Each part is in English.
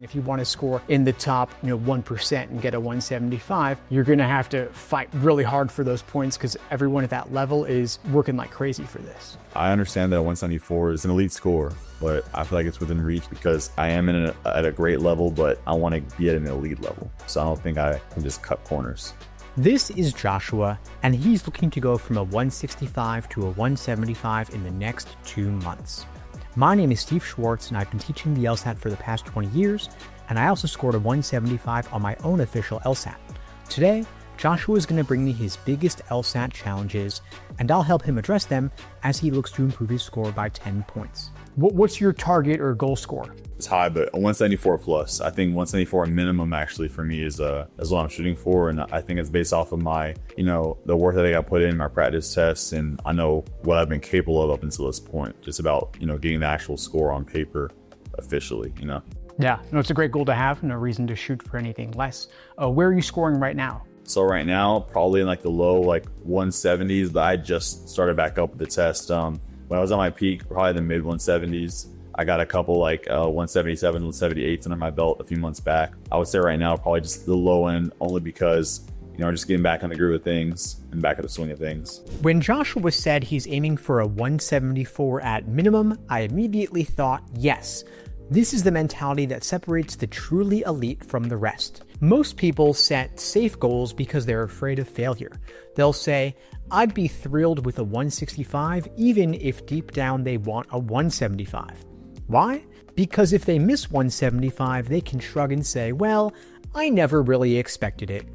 If you want to score in the top 1% and get a 175, you're going to have to fight really hard for those points because everyone at that level is working like crazy for this. I understand that 174 is an elite score, but I feel like it's within reach because I am at a great level, but I want to be at an elite level. So I don't think I can just cut corners. This is Joshua, and he's looking to go from a 165 to a 175 in the next 2 months. My name is Steve Schwartz, and I've been teaching the LSAT for the past 20 years, and I also scored a 175 on my own official LSAT. Today, Joshua is going to bring me his biggest LSAT challenges, and I'll help him address them as he looks to improve his score by 10 points. What's your target or goal score? It's high, but a 174 plus. I think 174 minimum actually for me is what I'm shooting for, and I think it's based off of my, the work that I got put in, my practice tests, and I know what I've been capable of up until this point. Just about, getting the actual score on paper officially, Yeah, no, it's a great goal to have. No reason to shoot for anything less. Where are you scoring right now? So right now, probably in the low 170s, but I just started back up with the test. When I was on my peak, probably the mid 170s. I got a couple 177, 178s under my belt a few months back. I would say right now, probably just the low end, only because, I'm just getting back on the groove of things and back at the swing of things. When Joshua said he's aiming for a 174 at minimum, I immediately thought, yes, this is the mentality that separates the truly elite from the rest. Most people set safe goals because they're afraid of failure. They'll say, I'd be thrilled with a 165 even if deep down they want a 175. Why? Because if they miss 175, they can shrug and say, well, I never really expected it.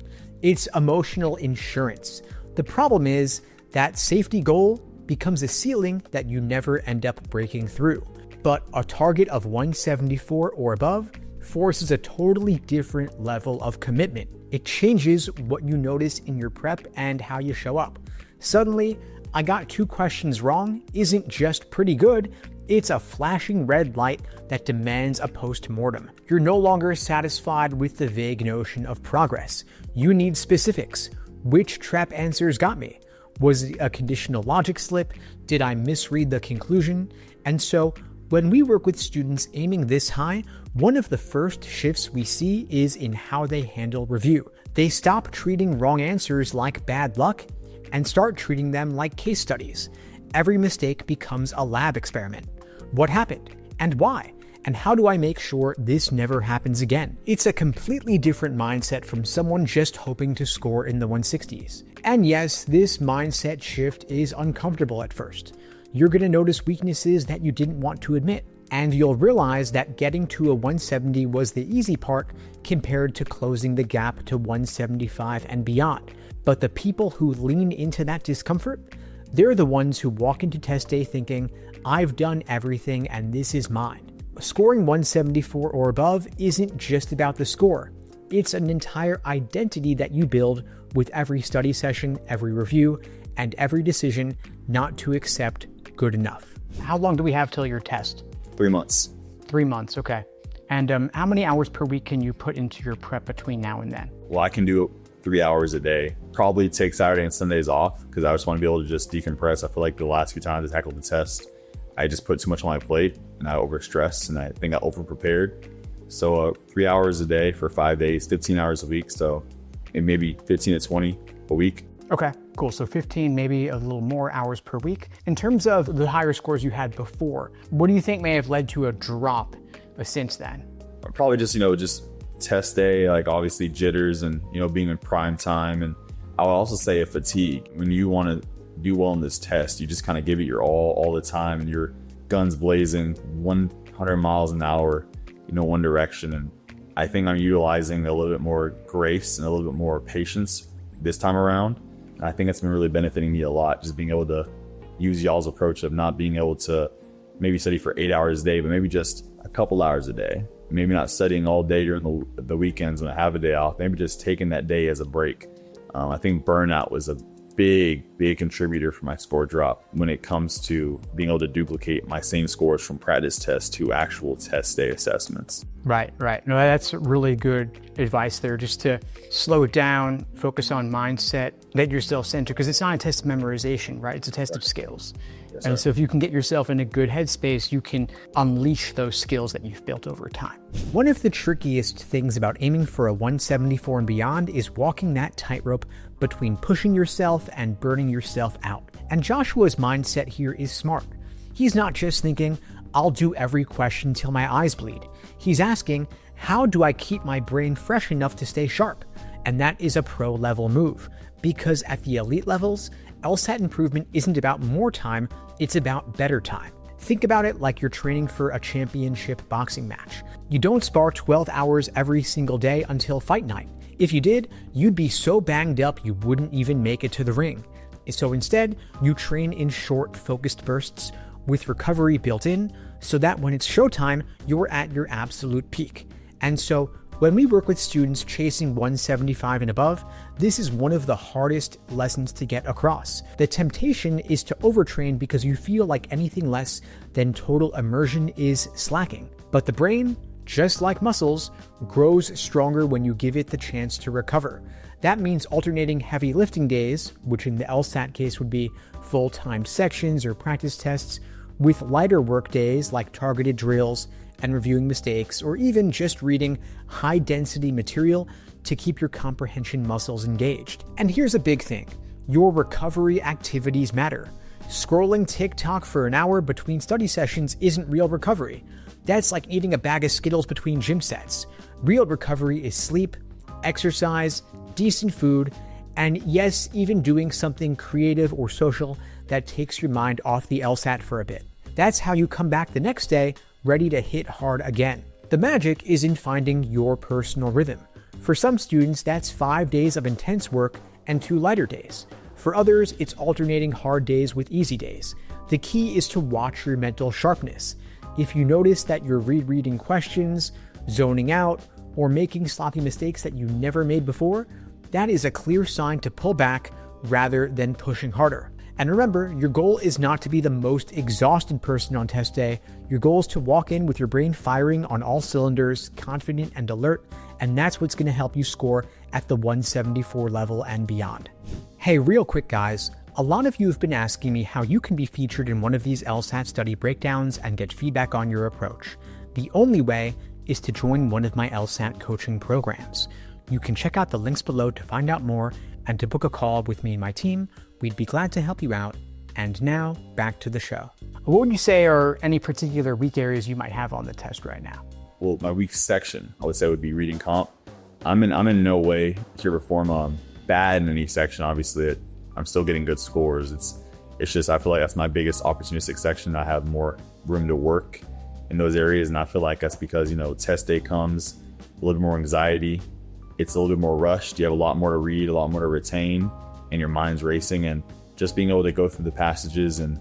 It's emotional insurance. The problem is that safety goal becomes a ceiling that you never end up breaking through. But a target of 174 or above forces a totally different level of commitment. It changes what you notice in your prep and how you show up. Suddenly, I got 2 questions wrong isn't just pretty good, it's a flashing red light that demands a post-mortem. You're no longer satisfied with the vague notion of progress. You need specifics. Which trap answers got me? Was it a conditional logic slip? Did I misread the conclusion? And so, when we work with students aiming this high, one of the first shifts we see is in how they handle review. They stop treating wrong answers like bad luck and start treating them like case studies. Every mistake becomes a lab experiment. What happened? And why? And how do I make sure this never happens again? It's a completely different mindset from someone just hoping to score in the 160s. And yes, this mindset shift is uncomfortable at first. You're going to notice weaknesses that you didn't want to admit. And you'll realize that getting to a 170 was the easy part compared to closing the gap to 175 and beyond. But the people who lean into that discomfort, they're the ones who walk into test day thinking, I've done everything and this is mine. Scoring 174 or above isn't just about the score. It's an entire identity that you build with every study session, every review, and every decision not to accept good enough. How long do we have till your test? 3 months. 3 months, okay. And how many hours per week can you put into your prep between now and then? Well, I can do 3 hours a day. Probably take Saturday and Sundays off because I just want to be able to just decompress. I feel like the last few times I tackled the test, I just put too much on my plate and I overstressed and I think I over-prepared. So 3 hours a day for 5 days, 15 hours a week. So maybe 15 to 20 a week. Okay, cool. So 15, maybe a little more hours per week. In terms of the higher scores you had before, what do you think may have led to a drop since then? Probably just test day, obviously jitters and, being in prime time. And I would also say a fatigue. When you want to do well in this test, you just kind of give it your all the time and your guns blazing 100 miles an hour, one direction. And I think I'm utilizing a little bit more grace and a little bit more patience this time around. And I think it's been really benefiting me a lot, just being able to use y'all's approach of not being able to maybe study for 8 hours a day, but maybe just a couple hours a day. Maybe not studying all day during the weekends when I have a day off, maybe just taking that day as a break. I think burnout was a big contributor for my score drop when it comes to being able to duplicate my same scores from practice tests to actual test day assessments. Right. No, that's really good advice there, just to slow it down, focus on mindset, let yourself center, because it's not a test of memorization, right? It's a test of skills. Yes, and sir. so if you can get yourself in a good headspace, you can unleash those skills that you've built over time. One of the trickiest things about aiming for a 174 and beyond is walking that tightrope between pushing yourself and burning yourself out. And Joshua's mindset here is smart. He's not just thinking, I'll do every question till my eyes bleed. He's asking, how do I keep my brain fresh enough to stay sharp? And that is a pro level move, because at the elite levels, LSAT improvement isn't about more time, it's about better time. Think about it like you're training for a championship boxing match. You don't spar 12 hours every single day until fight night. If you did, you'd be so banged up you wouldn't even make it to the ring. So instead, you train in short, focused bursts with recovery built in, so that when it's showtime, you're at your absolute peak. And so when we work with students chasing 175 and above, this is one of the hardest lessons to get across. The temptation is to overtrain because you feel like anything less than total immersion is slacking. But the brain, just like muscles, grows stronger when you give it the chance to recover. That means alternating heavy lifting days, which in the LSAT case would be full-time sections or practice tests, with lighter work days like targeted drills and reviewing mistakes, or even just reading high-density material to keep your comprehension muscles engaged. And here's a big thing. Your recovery activities matter. Scrolling TikTok for an hour between study sessions isn't real recovery. That's like eating a bag of Skittles between gym sets. Real recovery is sleep, exercise, decent food, and yes, even doing something creative or social that takes your mind off the LSAT for a bit. That's how you come back the next day ready to hit hard again. The magic is in finding your personal rhythm. For some students, that's 5 days of intense work and 2 lighter days. For others, it's alternating hard days with easy days. The key is to watch your mental sharpness. If you notice that you're rereading questions, zoning out, or making sloppy mistakes that you never made before, that is a clear sign to pull back rather than pushing harder. And remember, your goal is not to be the most exhausted person on test day. Your goal is to walk in with your brain firing on all cylinders, confident and alert, and that's what's going to help you score at the 174 level and beyond. Hey, real quick guys, a lot of you have been asking me how you can be featured in one of these LSAT study breakdowns and get feedback on your approach. The only way is to join one of my LSAT coaching programs. You can check out the links below to find out more and to book a call with me and my team. We'd be glad to help you out. And now, back to the show. What would you say are any particular weak areas you might have on the test right now? Well, my weak section, I would say, would be reading comp. I'm in no way to perform bad in any section. Obviously, I'm still getting good scores. It's just I feel like that's my biggest opportunistic section. I have more room to work in those areas, and I feel like that's because test day comes, a little bit more anxiety. It's a little bit more rushed. You have a lot more to read, a lot more to retain, and your mind's racing. And just being able to go through the passages and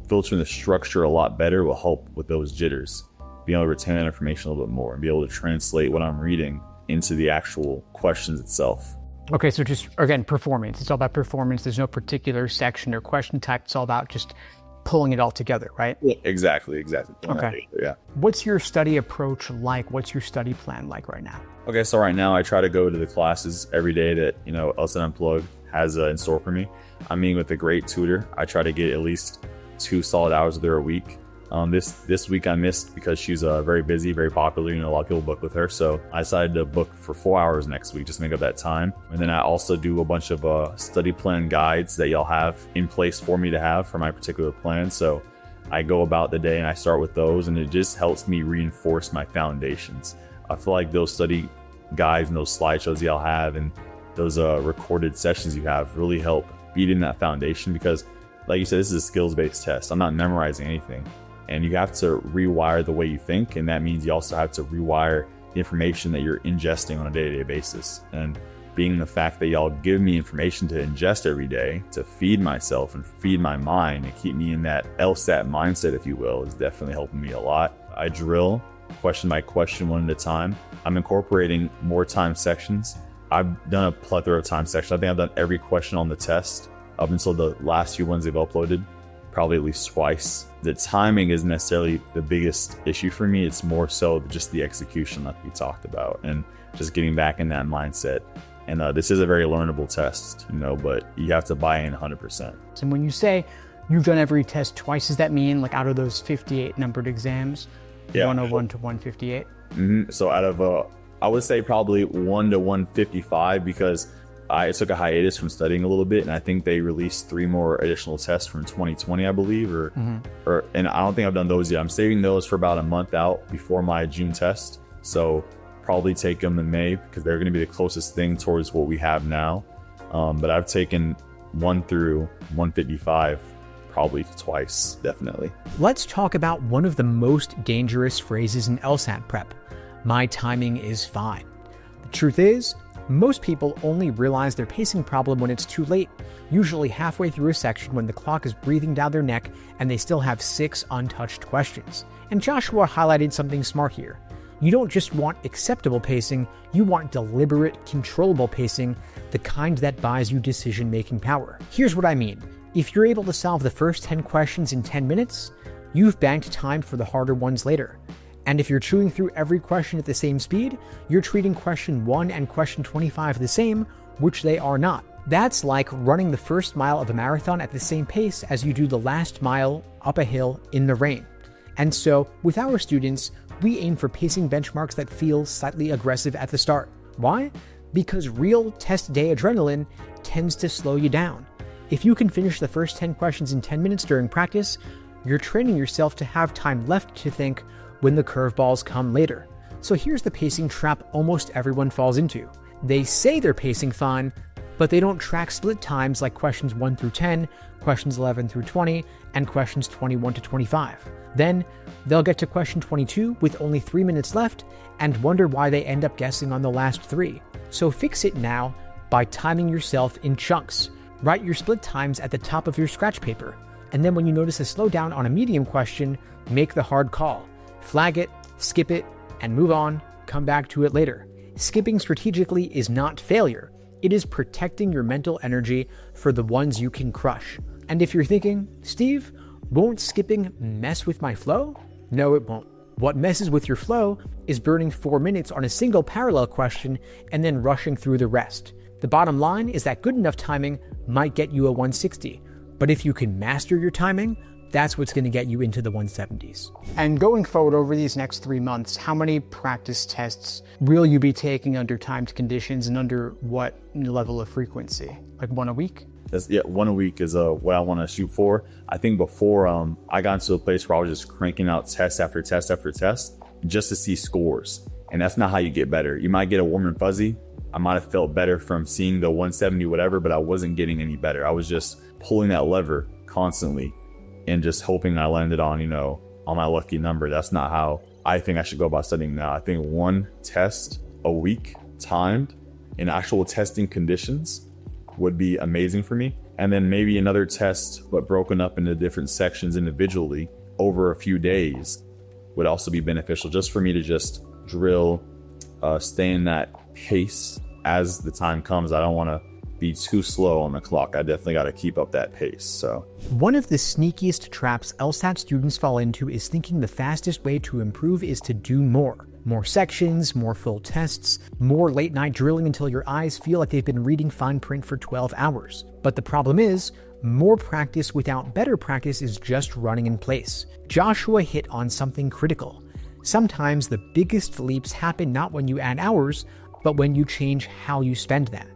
filtering the structure a lot better will help with those jitters. Being able to retain that information a little bit more and be able to translate what I'm reading into the actual questions itself. Okay, so just, again, performance. It's all about performance. There's no particular section or question type. It's all about just pulling it all together, right? Yeah, exactly. Okay. Yeah. What's your study approach like? What's your study plan like right now? Okay, so right now I try to go to the classes every day that LSAT Unplugged has in store for me. I'm meeting with a great tutor. I try to get at least 2 solid hours with her a week. This week I missed because she's very busy, very popular. A lot of people book with her. So I decided to book for 4 hours next week, just to make up that time. And then I also do a bunch of study plan guides that y'all have in place for me to have for my particular plan. So I go about the day and I start with those, and it just helps me reinforce my foundations. I feel like those study guides and those slideshows y'all have and those recorded sessions you have really help beat in that foundation, because like you said, this is a skills-based test. I'm not memorizing anything. And you have to rewire the way you think, and that means you also have to rewire the information that you're ingesting on a day-to-day basis. And being the fact that y'all give me information to ingest every day to feed myself and feed my mind and keep me in that LSAT mindset, if you will, is definitely helping me a lot. I drill question by question, one at a time. I'm incorporating more time sections. I've done a plethora of time sections. I think I've done every question on the test up until the last few ones they've uploaded, probably at least twice. The timing isn't necessarily the biggest issue for me. It's more so just the execution that we talked about and just getting back in that mindset. And this is a very learnable test, but you have to buy in 100%. And when you say You've done every test twice. Does that mean, like, out of those 58 numbered exams, 101 to 158? So out of, I would say probably 1 to 155, because I took a hiatus from studying a little bit, and I think they released 3 more additional tests from 2020, I believe, and I don't think I've done those yet. I'm saving those for about a month out before my June test. So probably take them in May, because they're going to be the closest thing towards what we have now. But I've taken 1 through 155 probably twice, definitely. Let's talk about one of the most dangerous phrases in LSAT prep. My timing is fine. The truth is, most people only realize their pacing problem when it's too late, usually halfway through a section when the clock is breathing down their neck and they still have 6 untouched questions. And Joshua highlighted something smart here. You don't just want acceptable pacing, you want deliberate, controllable pacing, the kind that buys you decision-making power. Here's what I mean. If you're able to solve the first 10 questions in 10 minutes, you've banked time for the harder ones later. And if you're chewing through every question at the same speed, you're treating question 1 and question 25 the same, which they are not. That's like running the first mile of a marathon at the same pace as you do the last mile up a hill in the rain. And so, with our students, we aim for pacing benchmarks that feel slightly aggressive at the start. Why? Because real test day adrenaline tends to slow you down. If you can finish the first 10 questions in 10 minutes during practice, you're training yourself to have time left to think when the curveballs come later. So here's the pacing trap almost everyone falls into. They say they're pacing fine, but they don't track split times like questions 1 through 10, questions 11 through 20, and questions 21 to 25. Then, they'll get to question 22 with only 3 minutes left and wonder why they end up guessing on the last 3. So fix it now by timing yourself in chunks. Write your split times at the top of your scratch paper, and then when you notice a slowdown on a medium question, make the hard call. Flag it, skip it, and move on, come back to it later. Skipping strategically is not failure. It is protecting your mental energy for the ones you can crush. And if you're thinking, Steve, won't skipping mess with my flow? No, it won't. What messes with your flow is burning 4 minutes on a single parallel question and then rushing through the rest. The bottom line is that good enough timing might get you a 160, but if you can master your timing, that's what's going to get you into the 170s. And going forward over these next 3 months, how many practice tests will you be taking under timed conditions and under what level of frequency? Like 1 a week? 1 a week is what I want to shoot for. I think before I got into a place where I was just cranking out test after test after test just to see scores. And that's not how you get better. You might get a warm and fuzzy. I might have felt better from seeing the 170 whatever, but I wasn't getting any better. I was just pulling that lever constantly and just hoping I landed on, on my lucky number. That's not how I think I should go about studying now. I think 1 test a week timed in actual testing conditions would be amazing for me. And then maybe another test, but broken up into different sections individually over a few days would also be beneficial, just for me to just drill, stay in that pace as the time comes. I don't want to be too slow on the clock. I definitely got to keep up that pace. So one of the sneakiest traps LSAT students fall into is thinking the fastest way to improve is to do more. More sections, more full tests, more late night drilling until your eyes feel like they've been reading fine print for 12 hours. But the problem is, more practice without better practice is just running in place. Joshua hit on something critical. Sometimes the biggest leaps happen not when you add hours, but when you change how you spend them.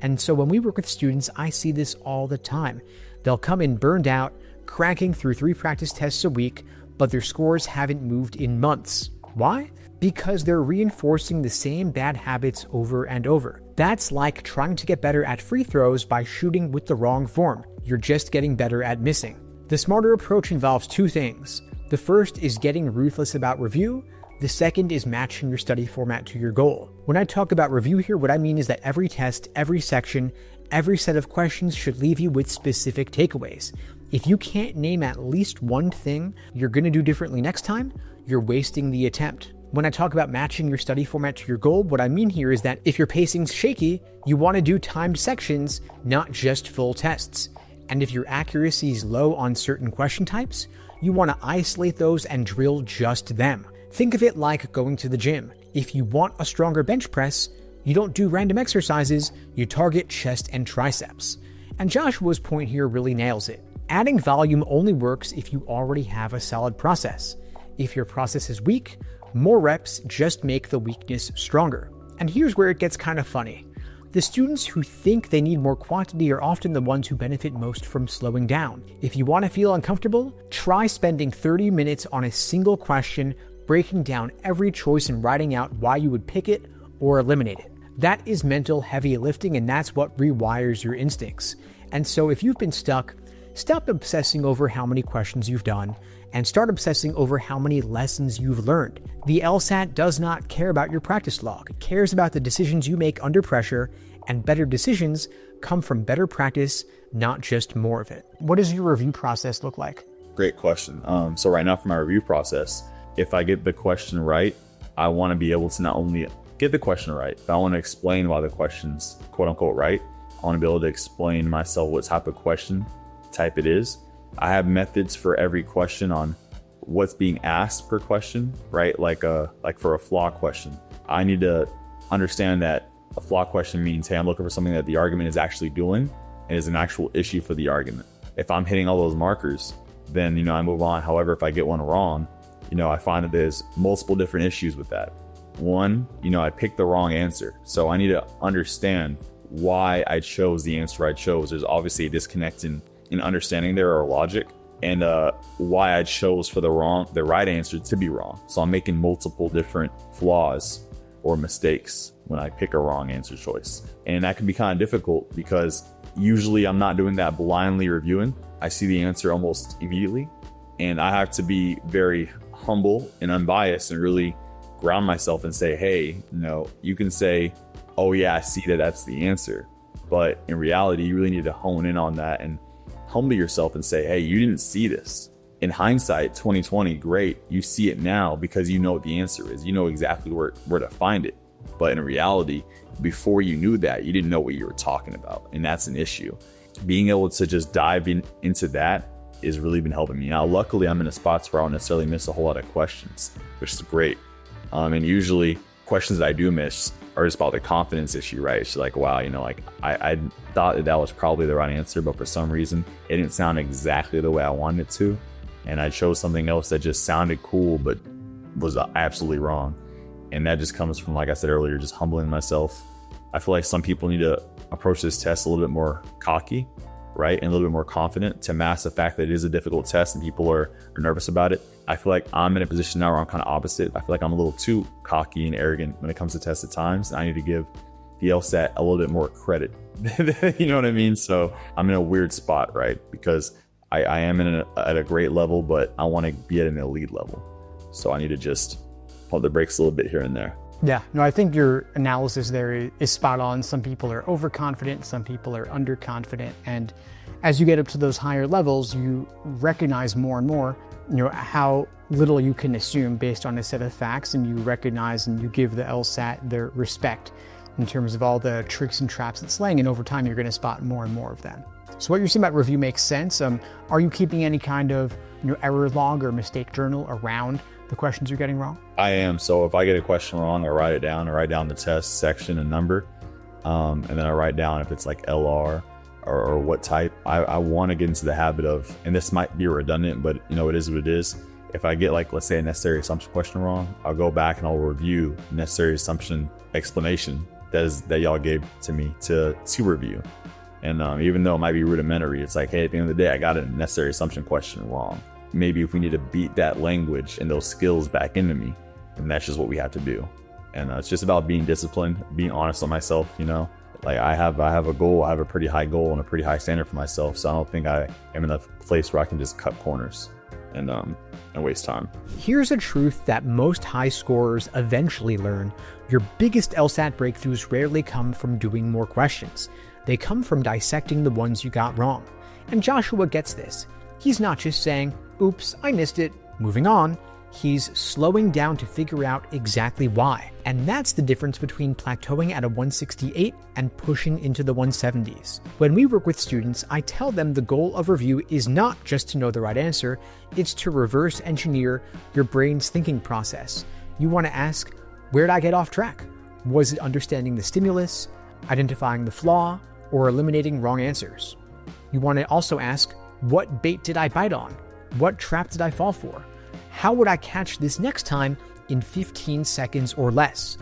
And so when we work with students, I see this all the time. They'll come in burned out, cranking through 3 practice tests a week, but their scores haven't moved in months. Why? Because they're reinforcing the same bad habits over and over. That's like trying to get better at free throws by shooting with the wrong form. You're just getting better at missing. The smarter approach involves 2 things. The first is getting ruthless about review. The second is matching your study format to your goal. When I talk about review here, what I mean is that every test, every section, every set of questions should leave you with specific takeaways. If you can't name at least one thing you're going to do differently next time, you're wasting the attempt. When I talk about matching your study format to your goal, what I mean here is that if your pacing's shaky, you want to do timed sections, not just full tests. And if your accuracy is low on certain question types, you want to isolate those and drill just them. Think of it like going to the gym. If you want a stronger bench press, you don't do random exercises, you target chest and triceps. And Joshua's point here really nails it. Adding volume only works if you already have a solid process. If your process is weak, more reps just make the weakness stronger. And here's where it gets kind of funny. The students who think they need more quantity are often the ones who benefit most from slowing down. If you want to feel uncomfortable, try spending 30 minutes on a single question, breaking down every choice and writing out why you would pick it or eliminate it. That is mental heavy lifting, and that's what rewires your instincts. And so if you've been stuck, stop obsessing over how many questions you've done and start obsessing over how many lessons you've learned. The LSAT does not care about your practice log. It cares about the decisions you make under pressure, and better decisions come from better practice, not just more of it. What does your review process look like? Great question. So right now for my review process, if I get the question right, I want to be able to not only get the question right, but I want to explain why the question's quote unquote right. I want to be able to explain myself what type of question type it is. I have methods for every question on what's being asked per question, right? Like for a flaw question, I need to understand that a flaw question means, hey, I'm looking for something that the argument is actually doing and is an actual issue for the argument. If I'm hitting all those markers, then, I move on. However, if I get one wrong, I find that there's multiple different issues with that. One, I picked the wrong answer. So I need to understand why I chose the answer I chose. There's obviously a disconnect in understanding there or logic, and why I chose for the right answer to be wrong. So I'm making multiple different flaws or mistakes when I pick a wrong answer choice. And that can be kind of difficult because usually I'm not doing that blindly reviewing. I see the answer almost immediately, and I have to be very humble and unbiased and really ground myself and say, hey, you can say, oh yeah, I see that that's the answer. But in reality, you really need to hone in on that and humble yourself and say, hey, you didn't see this. In hindsight, 2020, great. You see it now because you know what the answer is. You know exactly where to find it. But in reality, before you knew that, you didn't know what you were talking about. And that's an issue. Being able to just dive into that has really been helping me. Now, luckily, I'm in a spots where I don't necessarily miss a whole lot of questions, which is great. And usually questions that I do miss are just about the confidence issue, right? It's like, wow, I thought that was probably the right answer, but for some reason it didn't sound exactly the way I wanted it to. And I chose something else that just sounded cool, but was absolutely wrong. And that just comes from, like I said earlier, just humbling myself. I feel like some people need to approach this test a little bit more cocky, right? And a little bit more confident to mask the fact that it is a difficult test and people are nervous about it. I feel like I'm in a position now where I'm kind of opposite. I feel like I'm a little too cocky and arrogant when it comes to tests at times. I need to give the LSAT a little bit more credit. You know what I mean? So I'm in a weird spot, right? Because I am at a great level, but I want to be at an elite level. So I need to just pump the brakes a little bit here and there. Yeah, no, I think your analysis there is spot on. Some people are overconfident, some people are underconfident. And as you get up to those higher levels, you recognize more and more, how little you can assume based on a set of facts, and you recognize and you give the LSAT their respect in terms of all the tricks and traps it's laying, and over time you're going to spot more and more of them. So what you're saying about review makes sense. Are you keeping any kind of error log or mistake journal around the questions you're getting wrong? I am. So if I get a question wrong, I write it down. I write down the test section and number, and then I write down if it's like LR or what type. I want to get into the habit of, and this might be redundant, but it is what it is. If I get, like, let's say a necessary assumption question wrong, I'll go back and I'll review necessary assumption explanation that y'all gave to me to review. And even though it might be rudimentary, it's like, hey, at the end of the day, I got a necessary assumption question wrong. Maybe if we need to beat that language and those skills back into me, then that's just what we have to do. And it's just about being disciplined, being honest with myself. Like I have a goal. I have a pretty high goal and a pretty high standard for myself. So I don't think I am in a place where I can just cut corners and waste time. Here's a truth that most high scorers eventually learn. Your biggest LSAT breakthroughs rarely come from doing more questions. They come from dissecting the ones you got wrong. And Joshua gets this. He's not just saying, oops, I missed it, moving on. He's slowing down to figure out exactly why. And that's the difference between plateauing at a 168 and pushing into the 170s. When we work with students, I tell them the goal of review is not just to know the right answer, it's to reverse engineer your brain's thinking process. You want to ask, where did I get off track? Was it understanding the stimulus, identifying the flaw, or eliminating wrong answers? You want to also ask, What bait did I bite on? What trap did I fall for? How would I catch this next time in 15 seconds or less?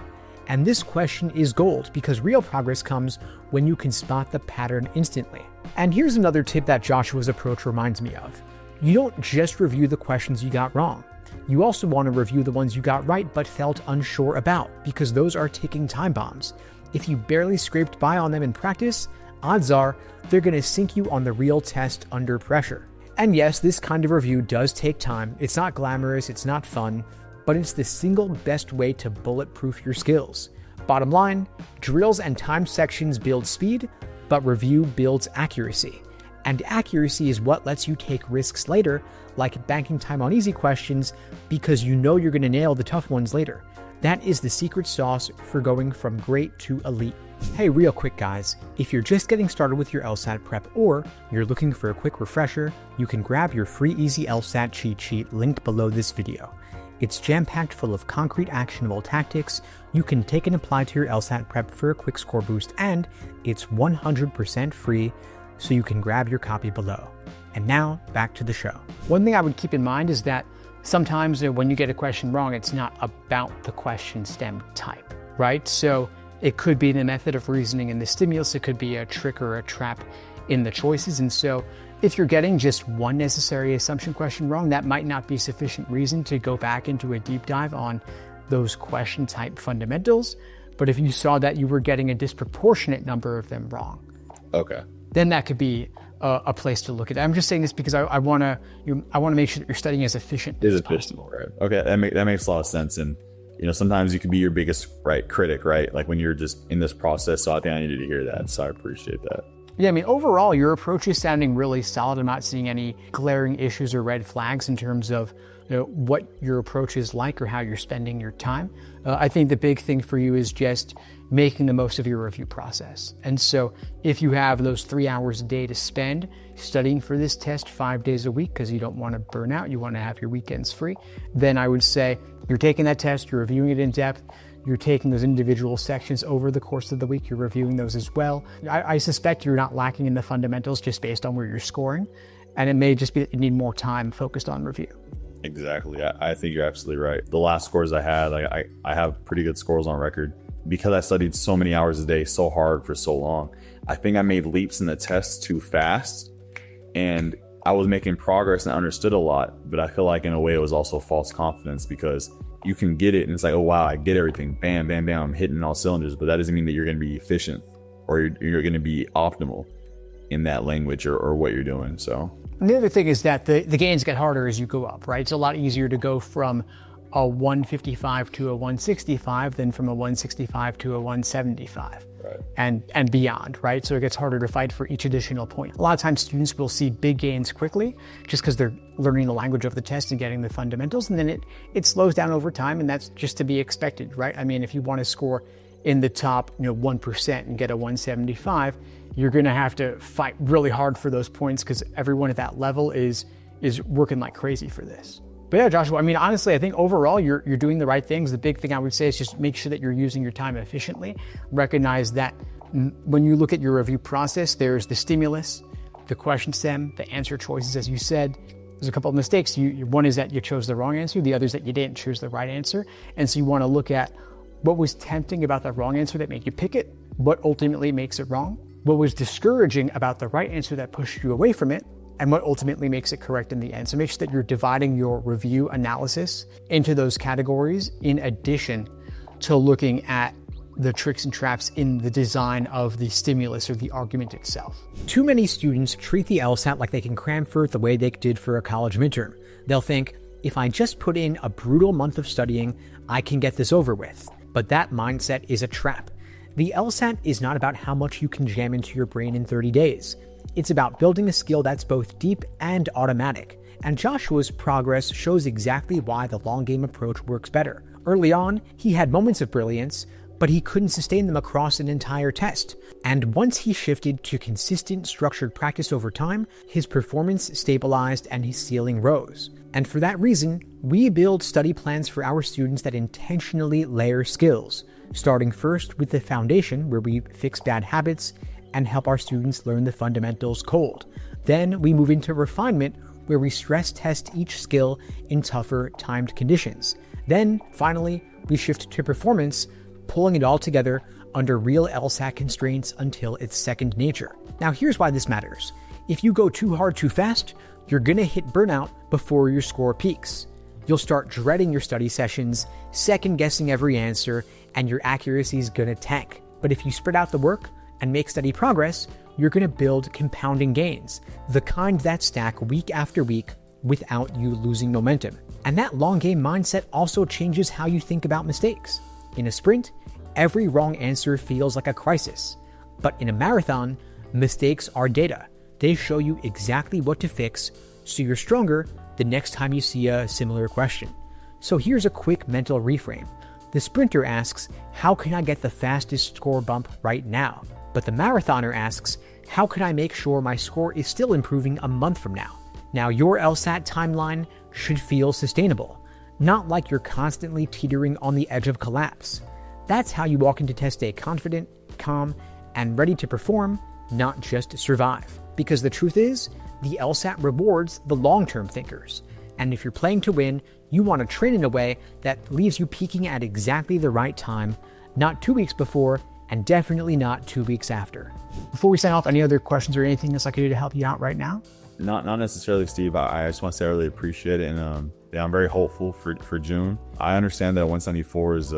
And this question is gold because real progress comes when you can spot the pattern instantly. And here's another tip that Joshua's approach reminds me of. You don't just review the questions you got wrong. You also want to review the ones you got right but felt unsure about, because those are ticking time bombs. If you barely scraped by on them in practice, odds are they're going to sink you on the real test under pressure. And yes, this kind of review does take time. It's not glamorous, it's not fun, but it's the single best way to bulletproof your skills. Bottom line, drills and time sections build speed, but review builds accuracy. And accuracy is what lets you take risks later, like banking time on easy questions, because you know you're going to nail the tough ones later. That is the secret sauce for going from great to elite. Hey, real quick guys, if you're just getting started with your LSAT prep or you're looking for a quick refresher, you can grab your free easy LSAT cheat sheet linked below this video. It's jam-packed full of concrete actionable tactics you can take and apply to your LSAT prep for a quick score boost, and it's 100% free, so you can grab your copy below. And now, back to the show. One thing I would keep in mind is that sometimes when you get a question wrong, it's not about the question stem type, right? So it could be the method of reasoning in the stimulus, it could be a trick or a trap in the choices. And so if you're getting just one necessary assumption question wrong, that might not be sufficient reason to go back into a deep dive on those question type fundamentals. But if you saw that you were getting a disproportionate number of them wrong, Okay. then that could be a place to look at it. I'm just saying this because I want to make sure that you're studying as efficient as possible. Right. Okay, that makes a lot of sense. And sometimes you can be your biggest critic, right? Like when you're just in this process. So I think I needed to hear that. So I appreciate that. Yeah, I mean, overall, your approach is sounding really solid. I'm not seeing any glaring issues or red flags in terms of what your approach is like or how you're spending your time. I think the big thing for you is just making the most of your review process. And so if you have those 3 hours a day to spend studying for this test 5 days a week because you don't want to burn out, you want to have your weekends free, then I would say you're taking that test, you're reviewing it in depth, you're taking those individual sections over the course of the week, you're reviewing those as well. I suspect you're not lacking in the fundamentals just based on where you're scoring, and it may just be that you need more time focused on review. Exactly. I think you're absolutely right. The last scores I had, I have pretty good scores on record because I studied so many hours a day, so hard for so long. I think I made leaps in the tests too fast, and I was making progress and I understood a lot, but I feel like in a way it was also false confidence because you can get it and it's like, oh wow, I get everything, bam, bam, bam, I'm hitting all cylinders, but that doesn't mean that you're going to be efficient or you're going to be optimal in that language or what you're doing. So the other thing is that the gains get harder as you go up, right? It's a lot easier to go from a 155 to a 165 than from a 165 to a 175. Right. And beyond, right? So it gets harder to fight for each additional point. A lot of times students will see big gains quickly just because they're learning the language of the test and getting the fundamentals, and then it slows down over time, and that's just to be expected, right? I mean, if you want to score in the top 1% and get a 175, you're going to have to fight really hard for those points because everyone at that level is working like crazy for this. But yeah, Joshua, I mean, honestly, I think overall you're doing the right things. The big thing I would say is just make sure that you're using your time efficiently. Recognize that when you look at your review process, there's the stimulus, the question stem, the answer choices, as you said. There's a couple of mistakes. One is that you chose the wrong answer. The other is that you didn't choose the right answer. And so you want to look at what was tempting about the wrong answer that made you pick it, what ultimately makes it wrong, what was discouraging about the right answer that pushed you away from it, and what ultimately makes it correct in the end. So make sure that you're dividing your review analysis into those categories in addition to looking at the tricks and traps in the design of the stimulus or the argument itself. Too many students treat the LSAT like they can cram for it the way they did for a college midterm. They'll think, if I just put in a brutal month of studying, I can get this over with. But that mindset is a trap. The LSAT is not about how much you can jam into your brain in 30 days. It's about building a skill that's both deep and automatic. And Joshua's progress shows exactly why the long game approach works better. Early on, he had moments of brilliance, but he couldn't sustain them across an entire test. And once he shifted to consistent, structured practice over time, his performance stabilized and his ceiling rose. And for that reason, we build study plans for our students that intentionally layer skills, starting first with the foundation, where we fix bad habits and help our students learn the fundamentals cold. Then we move into refinement, where we stress test each skill in tougher timed conditions. Then, finally, we shift to performance, pulling it all together under real LSAT constraints until it's second nature. Now here's why this matters. If you go too hard too fast, you're gonna hit burnout before your score peaks. You'll start dreading your study sessions, second guessing every answer, and your accuracy is gonna tank. But if you spread out the work and make steady progress, you're gonna build compounding gains, the kind that stack week after week without you losing momentum. And that long game mindset also changes how you think about mistakes. In a sprint, every wrong answer feels like a crisis. But in a marathon, mistakes are data. They show you exactly what to fix, so you're stronger the next time you see a similar question. So here's a quick mental reframe. The sprinter asks, how can I get the fastest score bump right now? But the marathoner asks, how can I make sure my score is still improving a month from now? Now your LSAT timeline should feel sustainable, not like you're constantly teetering on the edge of collapse. That's how you walk into test day confident, calm, and ready to perform, not just survive. Because the truth is, the LSAT rewards the long-term thinkers. And if you're playing to win, you want to train in a way that leaves you peaking at exactly the right time, not 2 weeks before, and definitely not 2 weeks after. Before we sign off, any other questions or anything else I could do to help you out right now? Not necessarily, Steve. I just want to say I really appreciate it, and yeah, I'm very hopeful for June. I understand that 174 is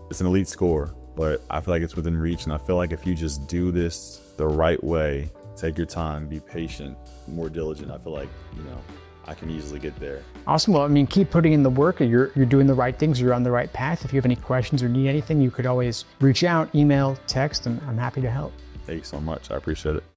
it's an elite score, but I feel like it's within reach, and I feel like if you just do this the right way, take your time, be patient, more diligent, I feel like, I can easily get there. Awesome. Well, keep putting in the work. You're doing the right things. You're on the right path. If you have any questions or need anything, you could always reach out, email, text, and I'm happy to help. Thank you so much. I appreciate it.